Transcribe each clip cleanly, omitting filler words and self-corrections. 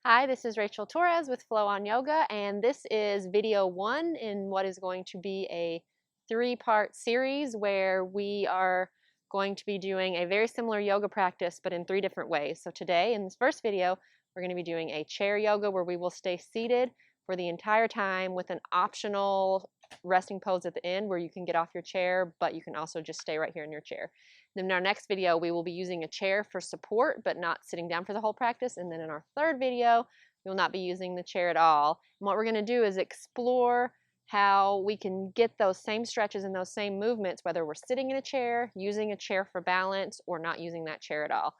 Hi, this is Rachel Torres with Flow on Yoga, and this is video one in what is going to be a three-part series where we are going to be doing a very similar yoga practice but in three different ways. So today, in this first video, we're going to be doing a chair yoga where we will stay seated for the entire time with an optional resting pose at the end where you can get off your chair, but you can also just stay right here in your chair. Then in our next video, we will be using a chair for support, but not sitting down for the whole practice. And then in our third video, we will not be using the chair at all. And what we're going to do is explore how we can get those same stretches and those same movements, whether we're sitting in a chair, using a chair for balance, or not using that chair at all.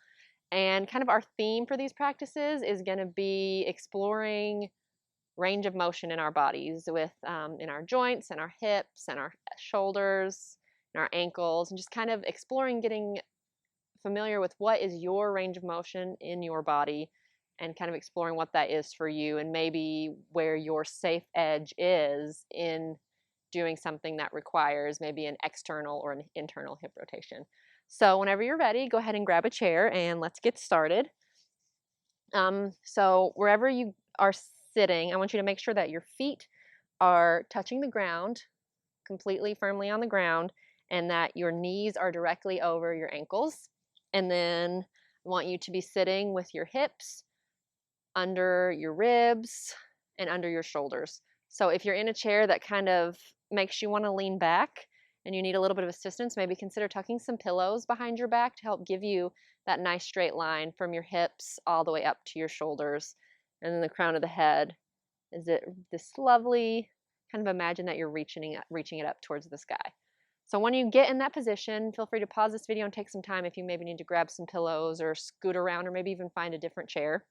And kind of our theme for these practices is going to be exploring range of motion in our bodies with in our joints and our hips and our shoulders and our ankles, and just kind of exploring getting familiar with what is your range of motion in your body and kind of exploring what that is for you and maybe where your safe edge is in doing something that requires maybe an external or an internal hip rotation. So whenever you're ready, go ahead and grab a chair and let's get started. So wherever you are sitting, I want you to make sure that your feet are touching the ground, completely firmly on the ground, and that your knees are directly over your ankles. And then I want you to be sitting with your hips under your ribs and under your shoulders. So if you're in a chair that kind of makes you want to lean back and you need a little bit of assistance, maybe consider tucking some pillows behind your back to help give you that nice straight line from your hips all the way up to your shoulders. And then the crown of the head is it this lovely kind of imagine that you're reaching it up towards the sky. So when you get in that position, feel free to pause this video and take some time if you maybe need to grab some pillows or scoot around or maybe even find a different chair.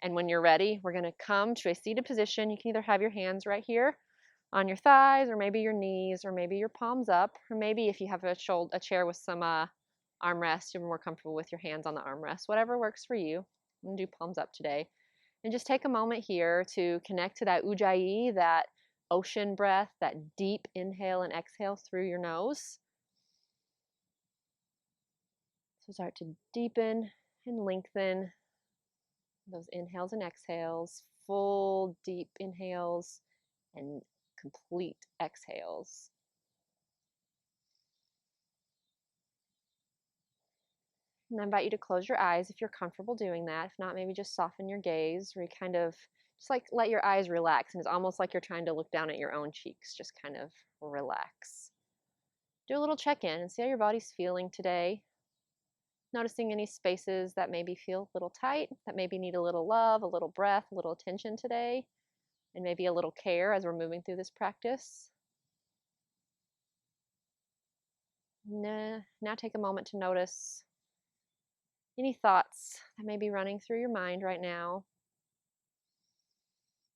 And when you're ready, we're going to come to a seated position. You can either have your hands right here on your thighs or maybe your knees or maybe your palms up, or maybe if you have a chair with some armrest, you're more comfortable with your hands on the armrest. Whatever works for you. I'm going to do palms up today. And just take a moment here to connect to that ujjayi, that ocean breath, that deep inhale and exhale through your nose. So start to deepen and lengthen those inhales and exhales, full deep inhales and complete exhales. And I invite you to close your eyes if you're comfortable doing that. If not, maybe just soften your gaze, or you kind of just like let your eyes relax, and it's almost like you're trying to look down at your own cheeks. Just kind of relax. Do a little check-in and see how your body's feeling today. Noticing any spaces that maybe feel a little tight, that maybe need a little love, a little breath, a little attention today, and maybe a little care as we're moving through this practice. Now take a moment to notice any thoughts that may be running through your mind right now.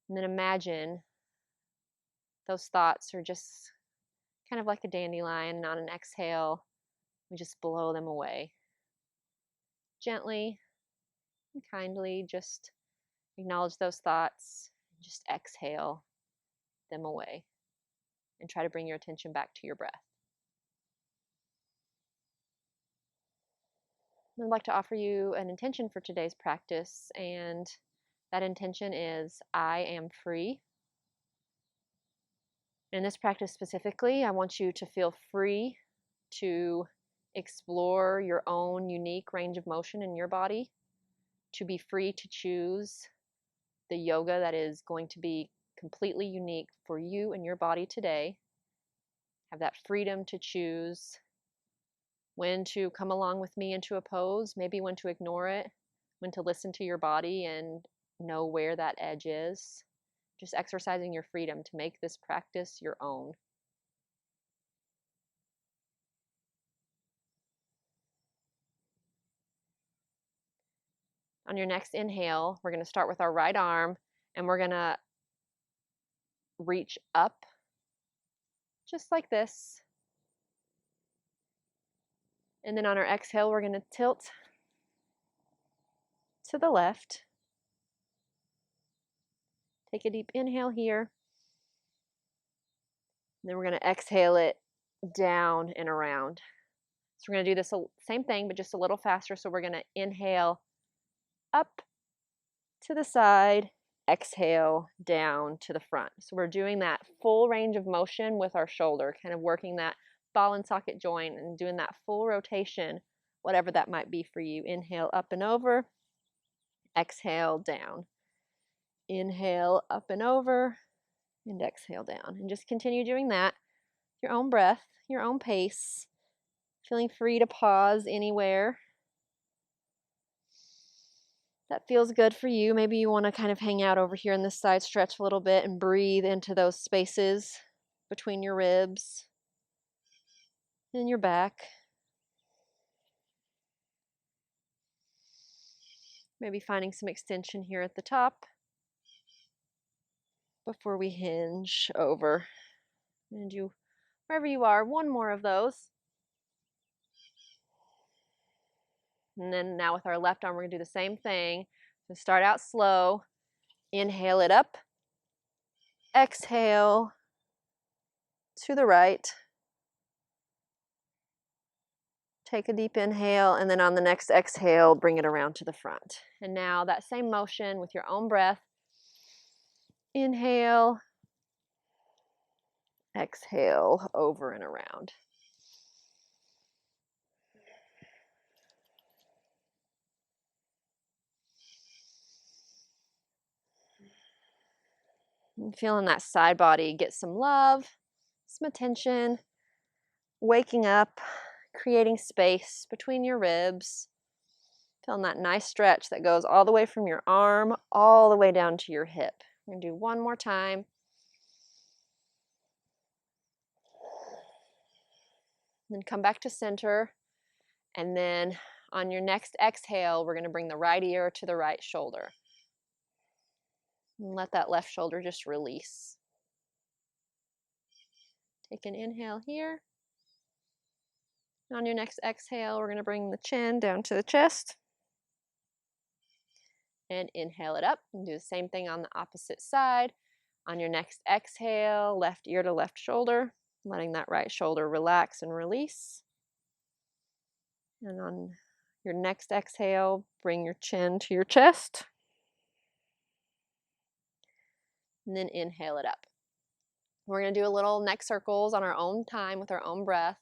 And then imagine those thoughts are just kind of like a dandelion, and on an exhale, we just blow them away. Gently and kindly just acknowledge those thoughts, and just exhale them away. And try to bring your attention back to your breath. I'd like to offer you an intention for today's practice, and that intention is I am free. In this practice specifically, I want you to feel free to explore your own unique range of motion in your body, to be free to choose the yoga that is going to be completely unique for you and your body today. Have that freedom to choose when to come along with me into a pose, maybe when to ignore it, when to listen to your body and know where that edge is. Just exercising your freedom to make this practice your own. On your next inhale, we're going to start with our right arm and we're going to reach up just like this. And then on our exhale, we're going to tilt to the left. Take a deep inhale here. And then we're going to exhale it down and around. So we're going to do this same thing, but just a little faster. So we're going to inhale up to the side, exhale, down to the front. So we're doing that full range of motion with our shoulder, kind of working that ball and socket joint and doing that full rotation, whatever that might be for you. Inhale, up and over, exhale, down. Inhale, up and over, and exhale down. And just continue doing that. Your own breath, your own pace. Feeling free to pause anywhere that feels good for you. Maybe you want to kind of hang out over here in this side stretch a little bit and breathe into those spaces between your ribs and your back. Maybe finding some extension here at the top before we hinge over. And do, wherever you are, one more of those. And then now with our left arm, we're going to do the same thing. So start out slow. Inhale it up. Exhale to the right. Take a deep inhale, and then on the next exhale, bring it around to the front. And now that same motion with your own breath. Inhale. Exhale over and around. And feeling that side body get some love, some attention, waking up, creating space between your ribs. Feeling that nice stretch that goes all the way from your arm all the way down to your hip. We're going to do one more time. Then come back to center. And then on your next exhale, we're going to bring the right ear to the right shoulder. And let that left shoulder just release. Take an inhale here. On your next exhale, we're going to bring the chin down to the chest. And inhale it up. And do the same thing on the opposite side. On your next exhale, left ear to left shoulder, letting that right shoulder relax and release. And on your next exhale, bring your chin to your chest. And then inhale it up. We're going to do a little neck circles on our own time with our own breath,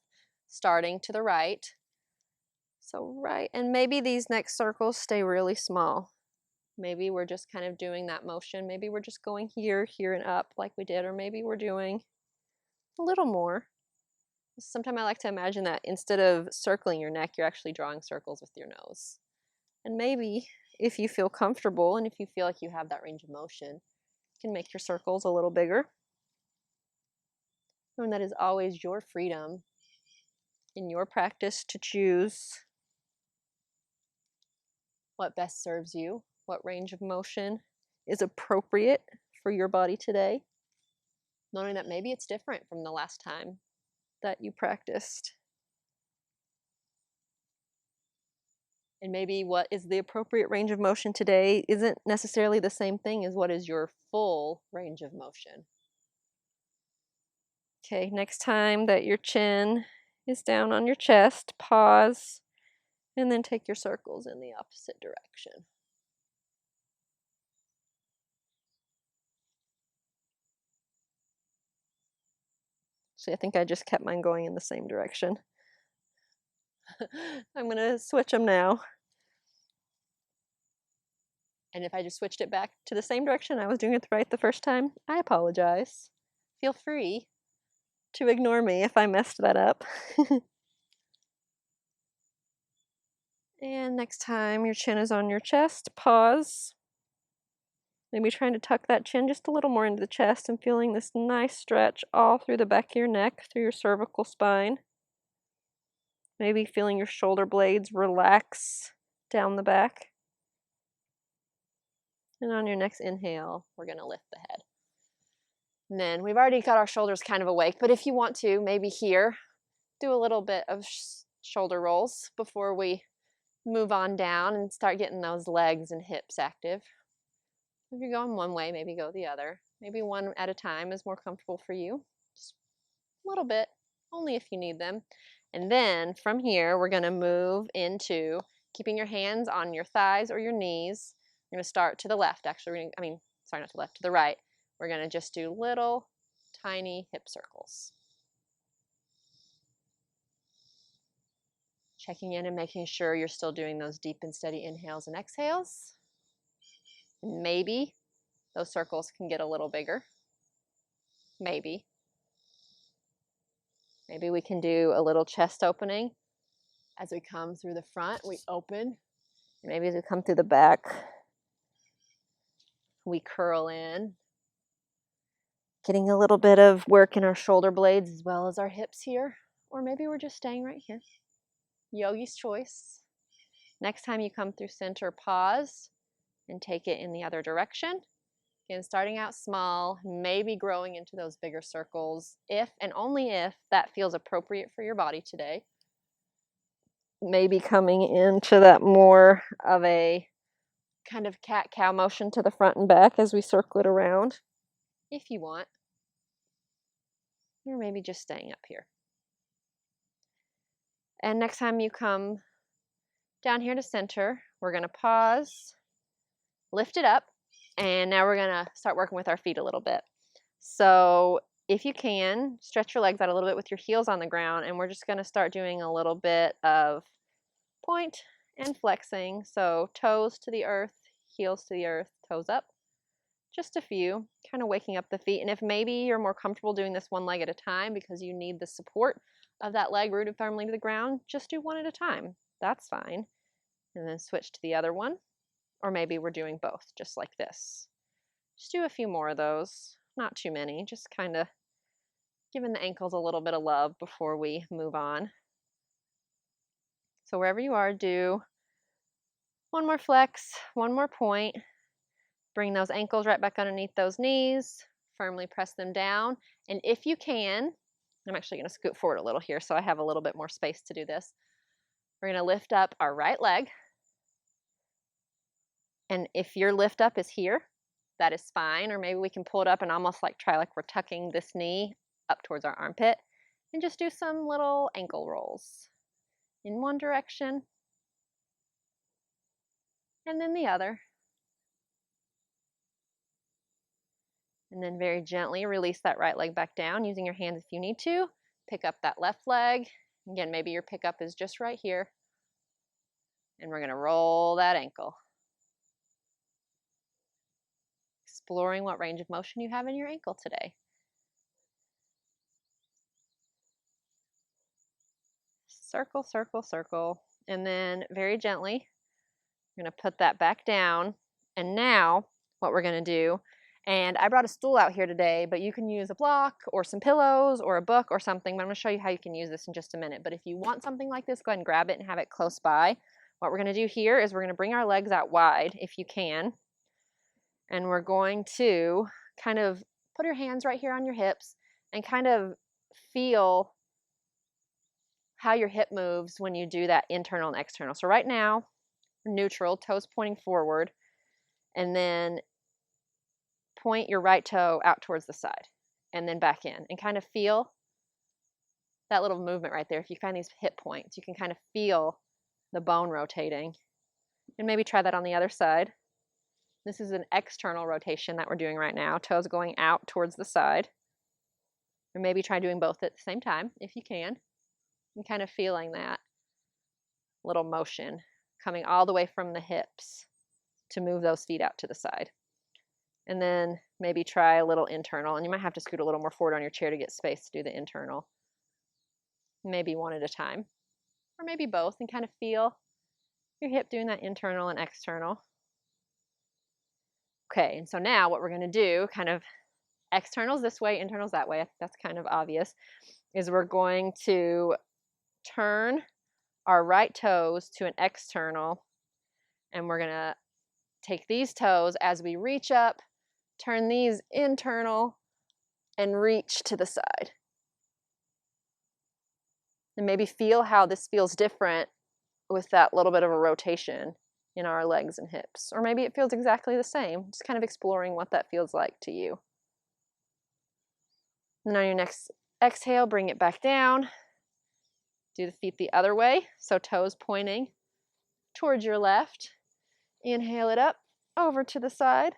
starting to the right. So right, and maybe these neck circles stay really small. Maybe we're just kind of doing that motion. Maybe we're just going here, here, and up like we did, or maybe we're doing a little more. Sometimes I like to imagine that instead of circling your neck, you're actually drawing circles with your nose. And maybe if you feel comfortable and if you feel like you have that range of motion, you can make your circles a little bigger. And that is always your freedom in your practice to choose what best serves you, what range of motion is appropriate for your body today, knowing that maybe it's different from the last time that you practiced. And maybe what is the appropriate range of motion today isn't necessarily the same thing as what is your full range of motion. Okay, next time that your chin is down on your chest, pause, and then take your circles in the opposite direction. See, I think I just kept mine going in the same direction. I'm going to switch them now. And if I just switched it back to the same direction, I was doing it right the first time, I apologize. Feel free to ignore me if I messed that up. And next time your chin is on your chest, pause. Maybe trying to tuck that chin just a little more into the chest and feeling this nice stretch all through the back of your neck, through your cervical spine. Maybe feeling your shoulder blades relax down the back. And on your next inhale, we're going to lift the head. And then we've already got our shoulders kind of awake, but if you want to, maybe here, do a little bit of shoulder rolls before we move on down and start getting those legs and hips active. If you're going one way, maybe go the other. Maybe one at a time is more comfortable for you. Just a little bit, only if you need them. And then from here, we're going to move into keeping your hands on your thighs or your knees, We're going to start to the left, actually. Sorry, not to the left, to the right. We're going to just do little tiny hip circles. Checking in and making sure you're still doing those deep and steady inhales and exhales. Maybe those circles can get a little bigger. Maybe. Maybe we can do a little chest opening. As we come through the front, we open. Maybe as we come through the back, we curl in. Getting a little bit of work in our shoulder blades as well as our hips here. Or maybe we're just staying right here. Yogi's choice. Next time you come through center, pause and take it in the other direction. Again, starting out small, maybe growing into those bigger circles if and only if that feels appropriate for your body today. Maybe coming into that more of a kind of cat-cow motion to the front and back as we circle it around, if you want. Or maybe just staying up here. And next time you come down here to center, we're going to pause, lift it up, and now we're going to start working with our feet a little bit. So if you can, stretch your legs out a little bit with your heels on the ground, and we're just going to start doing a little bit of point and flexing. So toes to the earth, heels to the earth, toes up. Just a few, kind of waking up the feet. And if maybe you're more comfortable doing this one leg at a time because you need the support of that leg rooted firmly to the ground, just do one at a time. That's fine. And then switch to the other one. Or maybe we're doing both, just like this. Just do a few more of those. Not too many, just kind of giving the ankles a little bit of love before we move on. So wherever you are, do one more flex, one more point. Bring those ankles right back underneath those knees. Firmly press them down. And if you can, I'm actually going to scoot forward a little here so I have a little bit more space to do this. We're going to lift up our right leg. And if your lift up is here, that is fine. Or maybe we can pull it up and almost like try like we're tucking this knee up towards our armpit. And just do some little ankle rolls. In one direction. And then the other. And then very gently release that right leg back down using your hands if you need to. Pick up that left leg. Again, maybe your pickup is just right here. And we're going to roll that ankle. Exploring what range of motion you have in your ankle today. Circle, circle, circle. And then very gently, we're going to put that back down. And now what we're going to do, and I brought a stool out here today, but you can use a block or some pillows or a book or something. But I'm going to show you how you can use this in just a minute. But if you want something like this, go ahead and grab it and have it close by. What we're going to do here is we're going to bring our legs out wide if you can. And we're going to kind of put your hands right here on your hips and kind of feel how your hip moves when you do that internal and external. So right now, neutral, toes pointing forward, and then point your right toe out towards the side and then back in and kind of feel that little movement right there. If you find these hip points, you can kind of feel the bone rotating. And maybe try that on the other side. This is an external rotation that we're doing right now, toes going out towards the side. Or maybe try doing both at the same time if you can. And kind of feeling that little motion coming all the way from the hips to move those feet out to the side. And then maybe try a little internal, and you might have to scoot a little more forward on your chair to get space to do the internal. Maybe one at a time, or maybe both, and kind of feel your hip doing that internal and external. Okay, and so now what we're going to do, kind of externals this way, internals that way, that's kind of obvious, is we're going to turn our right toes to an external, and we're going to take these toes as we reach up, turn these internal, and reach to the side. And maybe feel how this feels different with that little bit of a rotation in our legs and hips. Or maybe it feels exactly the same, just kind of exploring what that feels like to you. And on your next exhale, bring it back down. Do the feet the other way, so toes pointing towards your left. Inhale it up, over to the side.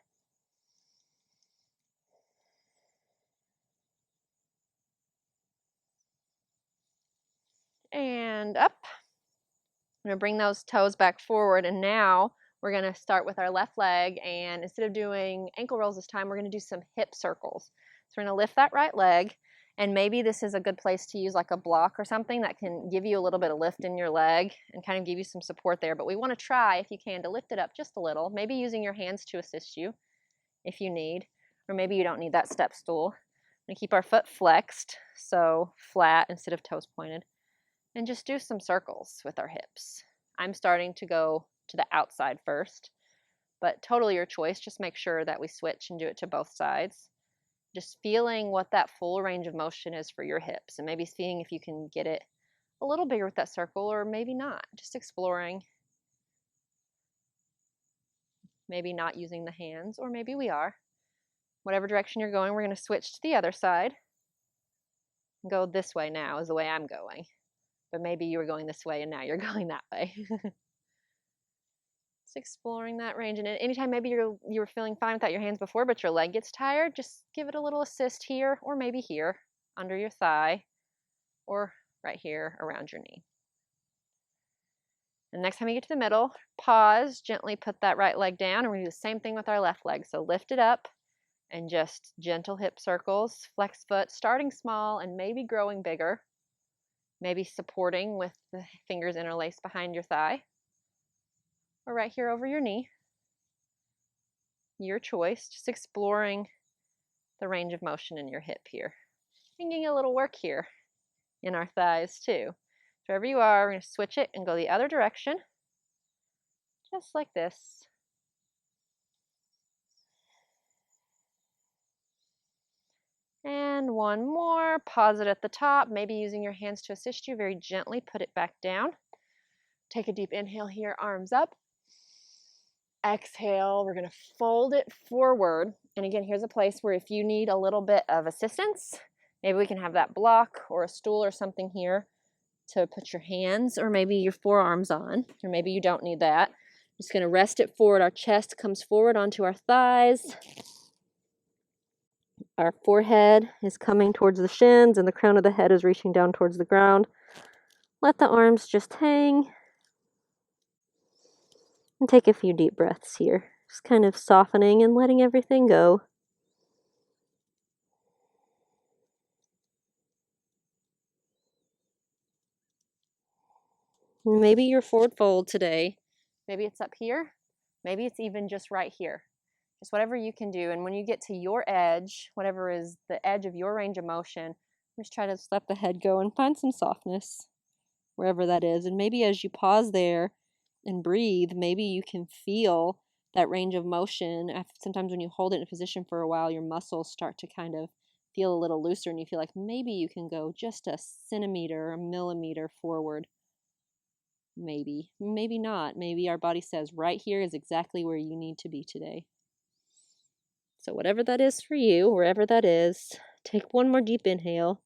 And up. I'm going to bring those toes back forward, and now we're going to start with our left leg, and instead of doing ankle rolls this time, we're going to do some hip circles. So we're going to lift that right leg, and maybe this is a good place to use like a block or something that can give you a little bit of lift in your leg and kind of give you some support there. But we want to try, if you can, to lift it up just a little, maybe using your hands to assist you if you need, or maybe you don't need that step stool. We're going to keep our foot flexed, so flat instead of toes pointed. And just do some circles with our hips. I'm starting to go to the outside first, but totally your choice. Just make sure that we switch and do it to both sides. Just feeling what that full range of motion is for your hips, and maybe seeing if you can get it a little bigger with that circle, or maybe not. Just exploring. Maybe not using the hands, or maybe we are. Whatever direction you're going, we're going to switch to the other side. Go this way now is the way I'm going. But maybe you were going this way and now you're going that way. Just exploring that range. And anytime maybe you were feeling fine without your hands before, but your leg gets tired, just give it a little assist here, or maybe here, under your thigh, or right here around your knee. And next time you get to the middle, pause, gently put that right leg down, and we're going to do the same thing with our left leg. So lift it up and just gentle hip circles, flex foot, starting small and maybe growing bigger. Maybe supporting with the fingers interlaced behind your thigh, or right here over your knee. Your choice, just exploring the range of motion in your hip here. And getting a little work here in our thighs too. So wherever you are, we're going to switch it and go the other direction, just like this. And one more, pause it at the top, maybe using your hands to assist you, very gently put it back down. Take a deep inhale here, arms up. Exhale, we're going to fold it forward. And again, here's a place where if you need a little bit of assistance, maybe we can have that block or a stool or something here to put your hands or maybe your forearms on, or maybe you don't need that. Just going to rest it forward. Our chest comes forward onto our thighs. Our forehead is coming towards the shins and the crown of the head is reaching down towards the ground. Let the arms just hang. And take a few deep breaths here. Just kind of softening and letting everything go. Maybe your forward fold today, maybe it's up here, maybe it's even just right here. Just whatever you can do. And when you get to your edge, whatever is the edge of your range of motion, just try to let the head go and find some softness wherever that is. And maybe as you pause there and breathe, maybe you can feel that range of motion. Sometimes when you hold it in a position for a while, your muscles start to kind of feel a little looser and you feel like maybe you can go just a centimeter, a millimeter forward. Maybe not. Maybe our body says right here is exactly where you need to be today. So whatever that is for you, wherever that is, take one more deep inhale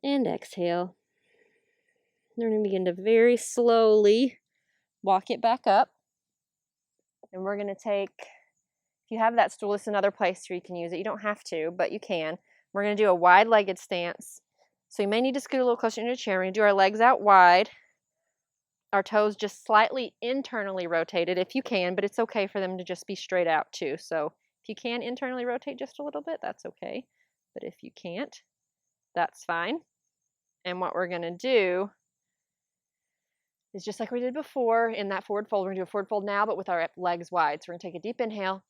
and exhale. We're going to begin to very slowly walk it back up. And we're going to take, if you have that stool, it's another place where you can use it. You don't have to, but you can. We're going to do a wide-legged stance. So you may need to scoot a little closer into your chair. We're going to do our legs out wide. Our toes just slightly internally rotated if you can, but it's okay for them to just be straight out too. So if you can internally rotate just a little bit, that's okay. But if you can't, that's fine. And what we're going to do is just like we did before in that forward fold. We're going to do a forward fold now, but with our legs wide. So we're going to take a deep inhale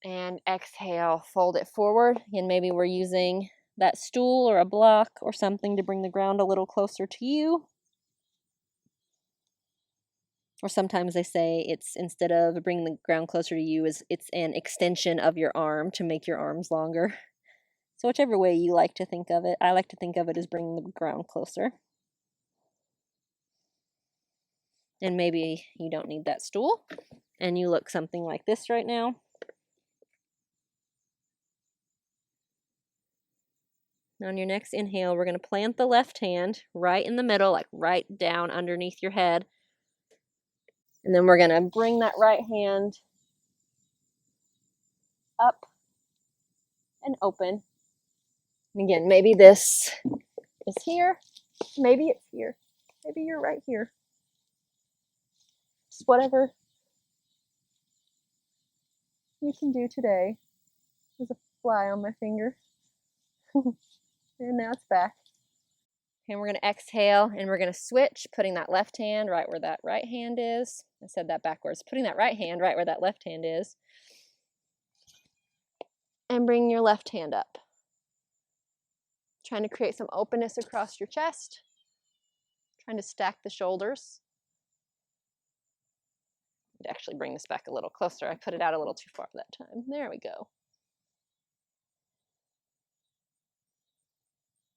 and exhale, fold it forward. And maybe we're using that stool or a block or something to bring the ground a little closer to you. Or sometimes they say it's, instead of bringing the ground closer to you, it's an extension of your arm to make your arms longer. So whichever way you like to think of it, I like to think of it as bringing the ground closer. And maybe you don't need that stool, and you look something like this right now. On your next inhale, we're going to plant the left hand right in the middle, like right down underneath your head. And then we're gonna bring that right hand up and open. And again, maybe this is here, maybe it's here, maybe you're right here. Just whatever you can do today. There's a fly on my finger. And now it's back. And we're going to exhale and we're going to switch, putting that left hand right where that right hand is. I said that backwards. Putting that right hand right where that left hand is. And bring your left hand up. Trying to create some openness across your chest. Trying to stack the shoulders. I'd actually bring this back a little closer. I put it out a little too far that time. There we go.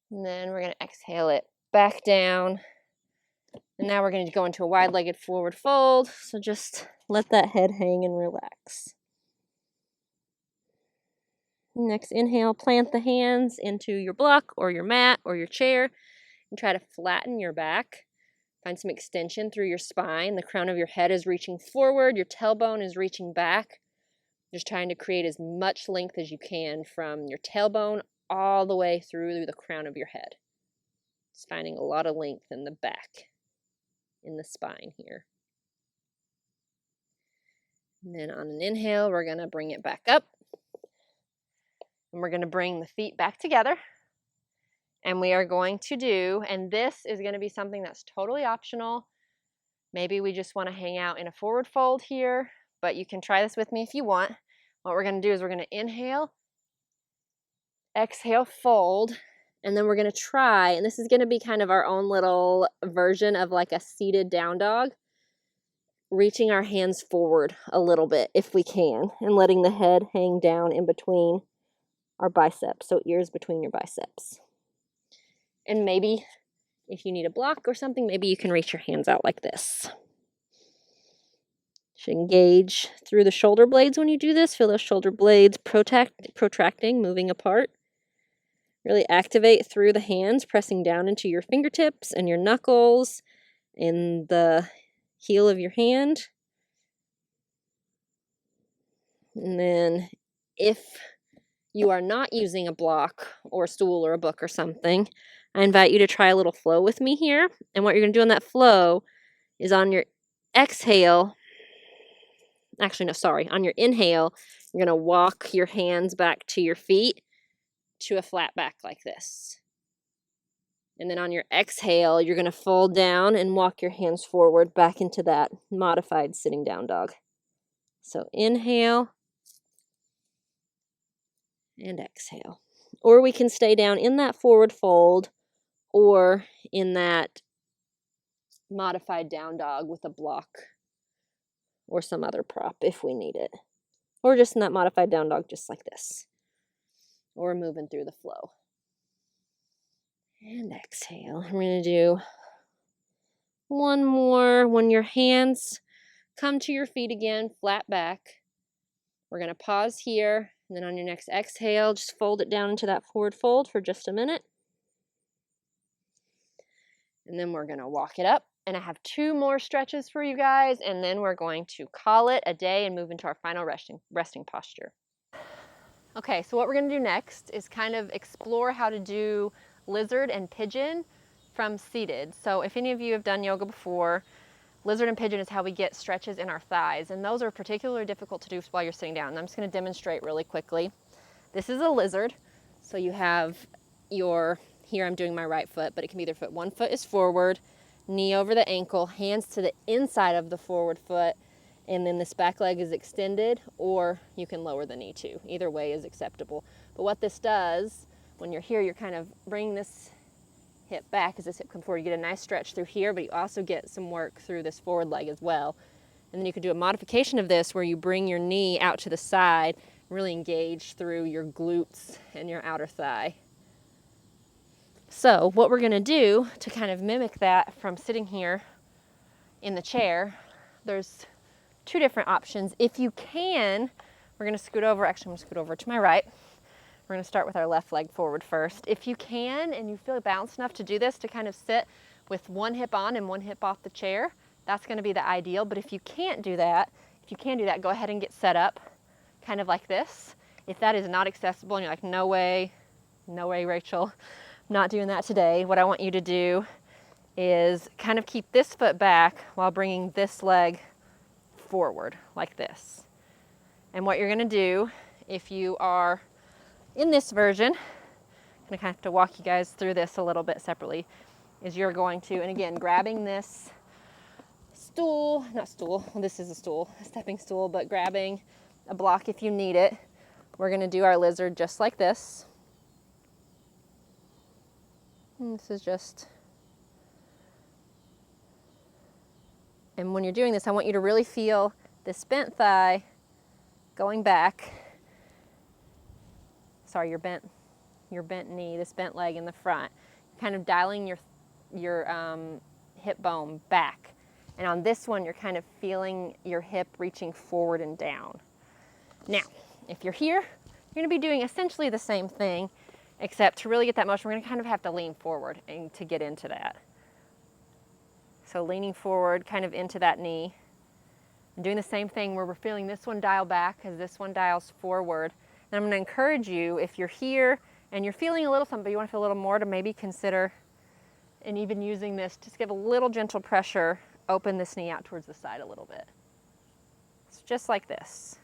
And then we're going to exhale it back down. And now we're going to go into a wide-legged forward fold. So just let that head hang and relax. Next inhale, plant the hands into your block or your mat or your chair and try to flatten your back. Find some extension through your spine. The crown of your head is reaching forward. Your tailbone is reaching back. Just trying to create as much length as you can from your tailbone all the way through the crown of your head. Just finding a lot of length in the back, in the spine here. And then on an inhale, we're going to bring it back up. And we're going to bring the feet back together. And we are going to do, and this is going to be something that's totally optional. Maybe we just want to hang out in a forward fold here, but you can try this with me if you want. What we're going to do is we're going to inhale, exhale, fold, and then we're going to try, and this is going to be kind of our own little version of like a seated down dog, reaching our hands forward a little bit if we can, and letting the head hang down in between our biceps, so ears between your biceps. And maybe if you need a block or something, maybe you can reach your hands out like this. Should engage through the shoulder blades when you do this. Feel those shoulder blades protracting, moving apart. Really activate through the hands, pressing down into your fingertips and your knuckles and the heel of your hand. And then if you are not using a block or a stool or a book or something, I invite you to try a little flow with me here. And what you're going to do on that flow is on your exhale, on your inhale, you're going to walk your hands back to your feet to a flat back like this. And then on your exhale, you're going to fold down and walk your hands forward back into that modified sitting down dog. So inhale and exhale. Or we can stay down in that forward fold or in that modified down dog with a block or some other prop if we need it. Or just in that modified down dog just like this. Or moving through the flow. And exhale. We're going to do one more. When your hands come to your feet again, flat back, we're going to pause here. And then on your next exhale, just fold it down into that forward fold for just a minute. And then we're going to walk it up. And I have 2 more stretches for you guys. And then we're going to call it a day and move into our final resting posture. Okay, so what we're going to do next is kind of explore how to do lizard and pigeon from seated. So if any of you have done yoga before, lizard and pigeon is how we get stretches in our thighs. And those are particularly difficult to do while you're sitting down. And I'm just going to demonstrate really quickly. This is a lizard. So you have here I'm doing my right foot, but it can be either foot. One foot is forward, knee over the ankle, hands to the inside of the forward foot, and then this back leg is extended, or you can lower the knee too. Either way is acceptable. But what this does, when you're here, you're kind of bringing this hip back as this hip comes forward. You get a nice stretch through here, but you also get some work through this forward leg as well. And then you can do a modification of this where you bring your knee out to the side, really engage through your glutes and your outer thigh. So what we're going to do to kind of mimic that from sitting here in the chair, there's 2 different options. If you can, we're going to scoot over. Actually, I'm going to scoot over to my right. We're going to start with our left leg forward first. If you can and you feel balanced enough to do this, to kind of sit with one hip on and one hip off the chair, that's going to be the ideal. But if you can't do that, go ahead and get set up kind of like this. If that is not accessible and you're like, no way, Rachel, I'm not doing that today, what I want you to do is kind of keep this foot back while bringing this leg forward like this. And what you're going to do if you are in this version, I'm going to kind of have to walk you guys through this a little bit separately, is you're going to, and again, grabbing this stool, not stool, well, this is a stool, a stepping stool, but grabbing a block if you need it. We're going to do our lizard just like this. And this is just, and when you're doing this, I want you to really feel this bent thigh going back. Sorry, your bent knee, this bent leg in the front, kind of dialing your hip bone back. And on this one, you're kind of feeling your hip reaching forward and down. Now, if you're here, you're going to be doing essentially the same thing, except to really get that motion, we're going to kind of have to lean forward and to get into that. So leaning forward, kind of into that knee. And doing the same thing where we're feeling this one dial back as this one dials forward. And I'm going to encourage you, if you're here and you're feeling a little something, but you want to feel a little more, to maybe consider, and even using this, just give a little gentle pressure, open this knee out towards the side a little bit. It's just like this.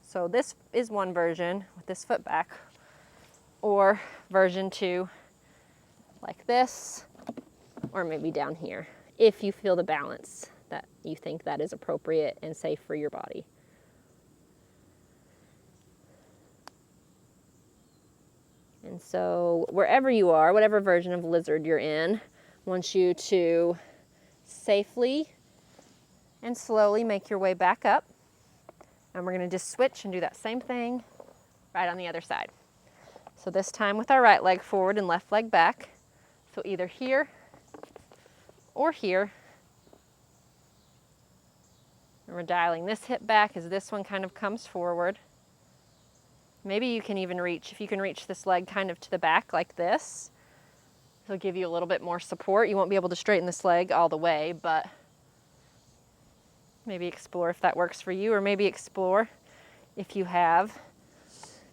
So this is one version with this foot back, or version 2 like this, or maybe down here, if you feel the balance that you think that is appropriate and safe for your body. And so wherever you are, whatever version of lizard you're in, I want you to safely and slowly make your way back up. And we're going to just switch and do that same thing right on the other side. So this time with our right leg forward and left leg back. So either here or here. And we're dialing this hip back as this one kind of comes forward. Maybe you can even reach, if you can reach this leg kind of to the back like this, it'll give you a little bit more support. You won't be able to straighten this leg all the way, but maybe explore if that works for you, or maybe explore if you have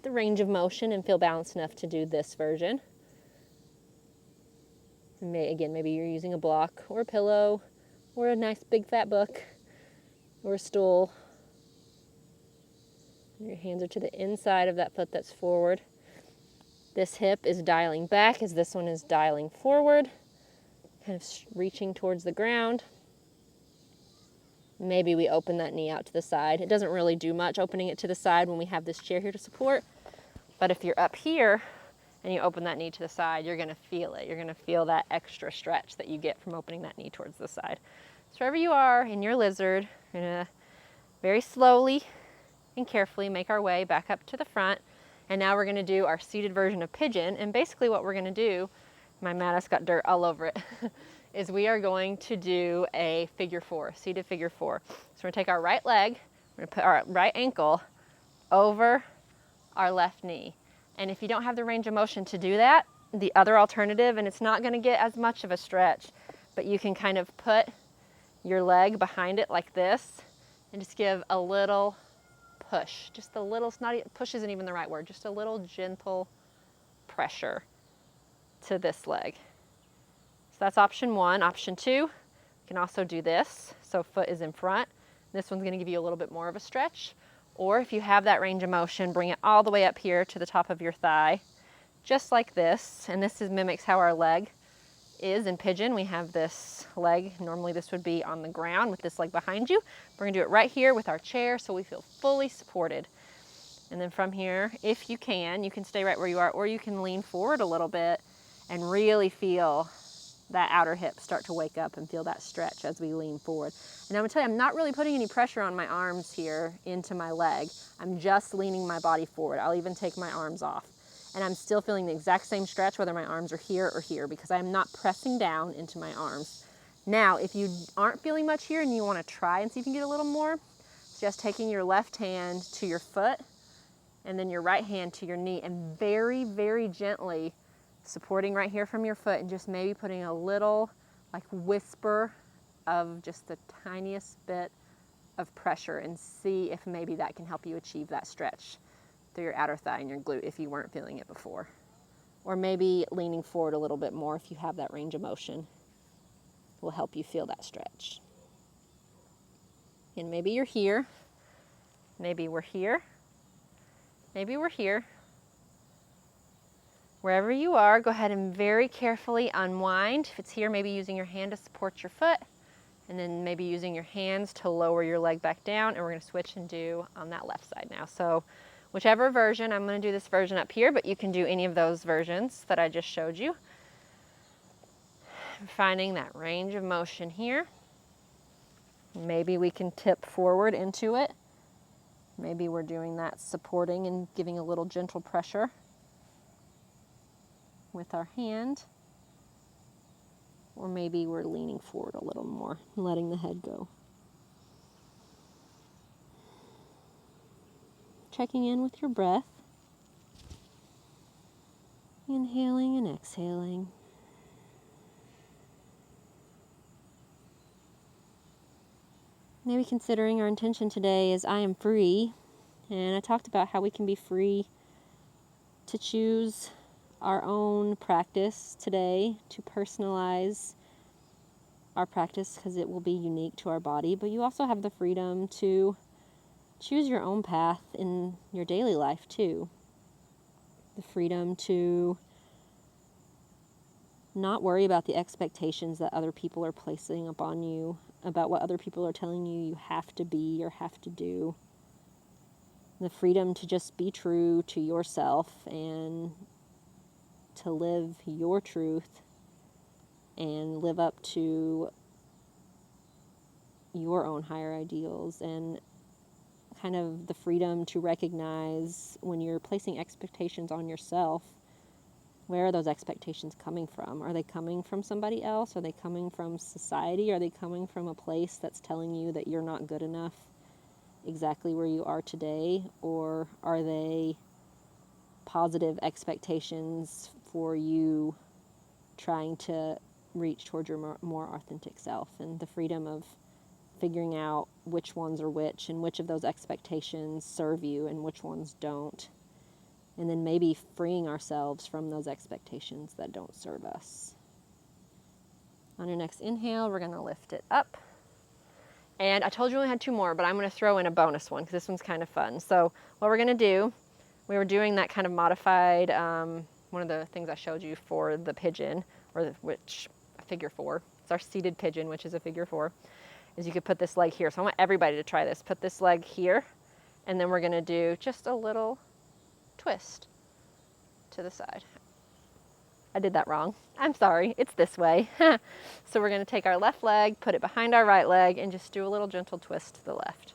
the range of motion and feel balanced enough to do this version. Again, maybe you're using a block or a pillow or a nice big fat book or a stool. Your hands are to the inside of that foot that's forward. This hip is dialing back as this one is dialing forward, kind of reaching towards the ground. Maybe we open that knee out to the side. It doesn't really do much opening it to the side when we have this chair here to support, but if you're up here and you open that knee to the side, you're going to feel it. You're going to feel that extra stretch that you get from opening that knee towards the side. So wherever you are in your lizard, we're going to very slowly and carefully make our way back up to the front. And now we're going to do our seated version of pigeon. And basically what we're going to do, my mat has got dirt all over it, is we are going to do a figure 4, seated figure 4. So we're going to take our right leg, we're going to put our right ankle over our left knee. And if you don't have the range of motion to do that, the other alternative, and it's not going to get as much of a stretch, but you can kind of put your leg behind it like this and just give a little push, just a little, push isn't even the right word, just a little gentle pressure to this leg. So that's option 1. Option 2, you can also do this. So foot is in front. This one's going to give you a little bit more of a stretch. Or if you have that range of motion, bring it all the way up here to the top of your thigh, just like this. And this mimics how our leg is in pigeon. We have this leg, normally this would be on the ground with this leg behind you. We're going to do it right here with our chair so we feel fully supported. And then from here, if you can stay right where you are, or you can lean forward a little bit and really feel that outer hip start to wake up and feel that stretch as we lean forward. And I'm going to tell you, I'm not really putting any pressure on my arms here into my leg. I'm just leaning my body forward. I'll even take my arms off. And I'm still feeling the exact same stretch whether my arms are here or here, because I'm not pressing down into my arms. Now, if you aren't feeling much here and you want to try and see if you can get a little more, just taking your left hand to your foot and then your right hand to your knee, and very, very gently supporting right here from your foot, and just maybe putting a little like whisper of just the tiniest bit of pressure and see if maybe that can help you achieve that stretch through your outer thigh and your glute if you weren't feeling it before. Or maybe leaning forward a little bit more if you have that range of motion will help you feel that stretch. And maybe you're here, maybe we're here, maybe we're here. Wherever you are, go ahead and very carefully unwind. If it's here, maybe using your hand to support your foot, and then maybe using your hands to lower your leg back down, and we're going to switch and do on that left side now. So whichever version, I'm going to do this version up here, but you can do any of those versions that I just showed you. Finding that range of motion here. Maybe we can tip forward into it. Maybe we're doing that supporting and giving a little gentle pressure with our hand. Or maybe we're leaning forward a little more, letting the head go. Checking in with your breath. Inhaling and exhaling. Maybe considering our intention today is I am free. And I talked about how we can be free to choose our own practice today, to personalize our practice because it will be unique to our body. But you also have the freedom to choose your own path in your daily life too. The freedom to not worry about the expectations that other people are placing upon you, about what other people are telling you you have to be or have to do. The freedom to just be true to yourself and to live your truth and live up to your own higher ideals, and kind of the freedom to recognize when you're placing expectations on yourself, where are those expectations coming from? Are they coming from somebody else? Are they coming from society? Are they coming from a place that's telling you that you're not good enough exactly where you are today? Or are they positive expectations for you trying to reach towards your more authentic self? And the freedom of figuring out which ones are which and which of those expectations serve you and which ones don't. And then maybe freeing ourselves from those expectations that don't serve us. On your next inhale, we're going to lift it up. And I told you we only had 2 more, but I'm going to throw in a bonus one because this one's kind of fun. So what we're going to do, we were doing that kind of modified, one of the things I showed you for the pigeon, which a figure 4. It's our seated pigeon, which is a figure 4, is you could put this leg here. So I want everybody to try this. Put this leg here, and then we're going to do just a little twist to the side. I did that wrong. I'm sorry. It's this way. So we're going to take our left leg, put it behind our right leg, and just do a little gentle twist to the left.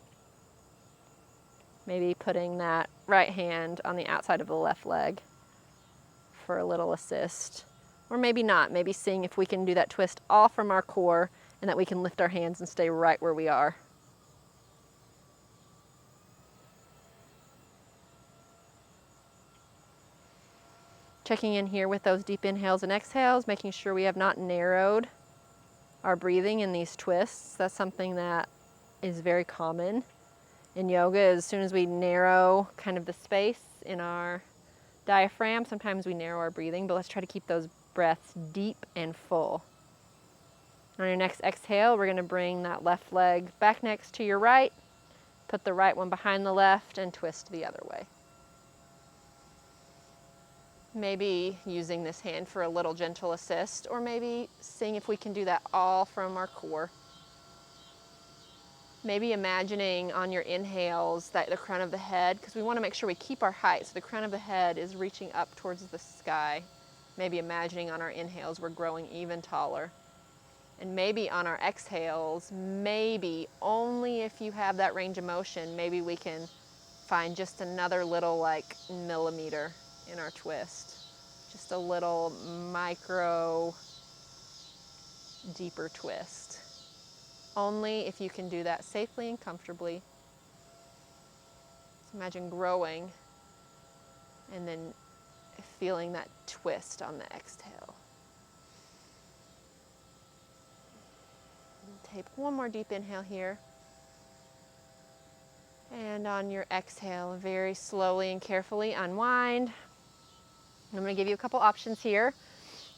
Maybe putting that right hand on the outside of the left leg for a little assist. Or maybe not. Maybe seeing if we can do that twist all from our core and that we can lift our hands and stay right where we are. Checking in here with those deep inhales and exhales, making sure we have not narrowed our breathing in these twists. That's something that is very common in yoga. As soon as we narrow kind of the space in our diaphragm, sometimes we narrow our breathing, but let's try to keep those breaths deep and full. On your next exhale, we're going to bring that left leg back next to your right, put the right one behind the left, and twist the other way. Maybe using this hand for a little gentle assist, or maybe seeing if we can do that all from our core. Maybe imagining on your inhales that the crown of the head, because we want to make sure we keep our height, so the crown of the head is reaching up towards the sky. Maybe imagining on our inhales we're growing even taller. And maybe on our exhales, maybe only if you have that range of motion, maybe we can find just another little like millimeter in our twist. Just a little micro deeper twist. Only if you can do that safely and comfortably. So imagine growing and then feeling that twist on the exhale. Take one more deep inhale here. And on your exhale, very slowly and carefully unwind. I'm going to give you a couple options here.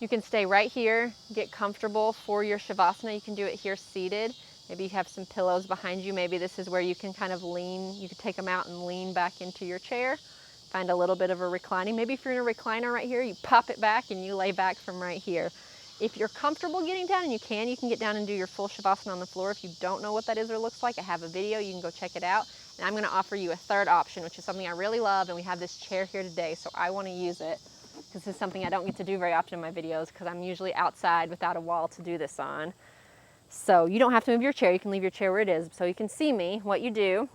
You can stay right here, get comfortable for your Shavasana. You can do it here seated. Maybe you have some pillows behind you. Maybe this is where you can kind of lean. You can take them out and lean back into your chair. Find a little bit of a reclining. Maybe if you're in a recliner right here, you pop it back and you lay back from right here. If you're comfortable getting down, and you can get down and do your full Shavasana on the floor. If you don't know what that is or looks like, I have a video. You can go check it out. And I'm going to offer you a third option, which is something I really love, and we have this chair here today, so I want to use it. This is something I don't get to do very often in my videos because I'm usually outside without a wall to do this on. So you don't have to move your chair. You can leave your chair where it is. So you can see me. What you do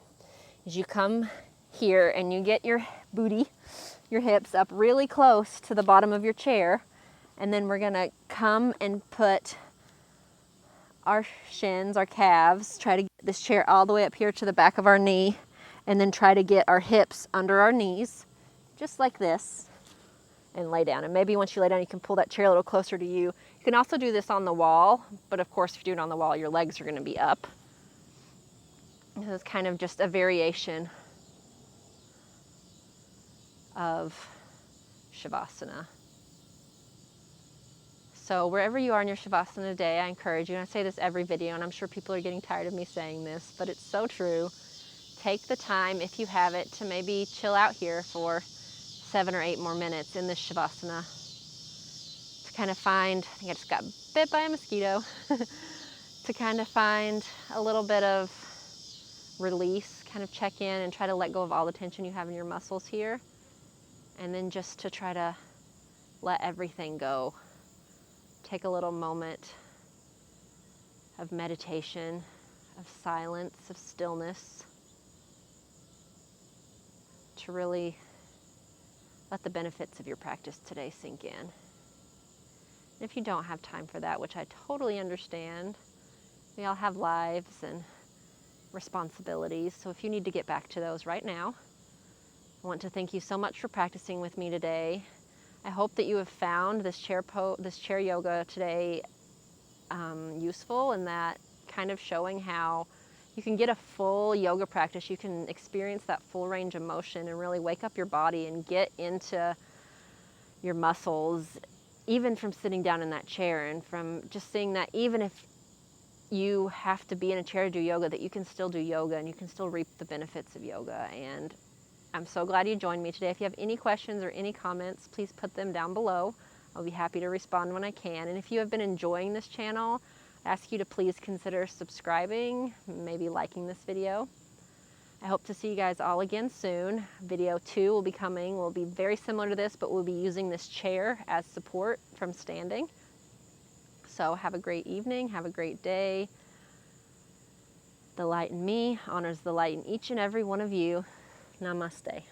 is you come here and you get your booty, your hips up really close to the bottom of your chair. And then we're going to come and put our shins, our calves, try to get this chair all the way up here to the back of our knee, and then try to get our hips under our knees, just like this, and lay down. And maybe once you lay down, you can pull that chair a little closer to you. You can also do this on the wall, but of course, if you do it on the wall, your legs are going to be up. This is kind of just a variation of Shavasana. So wherever you are in your Shavasana today, I encourage you, and I say this every video, and I'm sure people are getting tired of me saying this, but it's so true. Take the time, if you have it, to maybe chill out here for 7 or 8 more minutes in this Shavasana. To kind of find, I think I just got bit by a mosquito, to kind of find a little bit of release, kind of check in and try to let go of all the tension you have in your muscles here. And then just to try to let everything go. Take a little moment of meditation, of silence, of stillness, to really let the benefits of your practice today sink in. And if you don't have time for that, which I totally understand, we all have lives and responsibilities, so if you need to get back to those right now, I want to thank you so much for practicing with me today. I hope that you have found this chair yoga today useful, and that kind of showing how you can get a full yoga practice. You can experience that full range of motion and really wake up your body and get into your muscles, even from sitting down in that chair, and from just seeing that even if you have to be in a chair to do yoga, that you can still do yoga and you can still reap the benefits of yoga. And I'm so glad you joined me today. If you have any questions or any comments, please put them down below. I'll be happy to respond when I can. And if you have been enjoying this channel, I ask you to please consider subscribing, maybe liking this video. I hope to see you guys all again soon. Video 2 will be coming. Will be very similar to this, but we'll be using this chair as support from standing. So have a great evening. Have a great day. The light in me honors the light in each and every one of you. Namaste.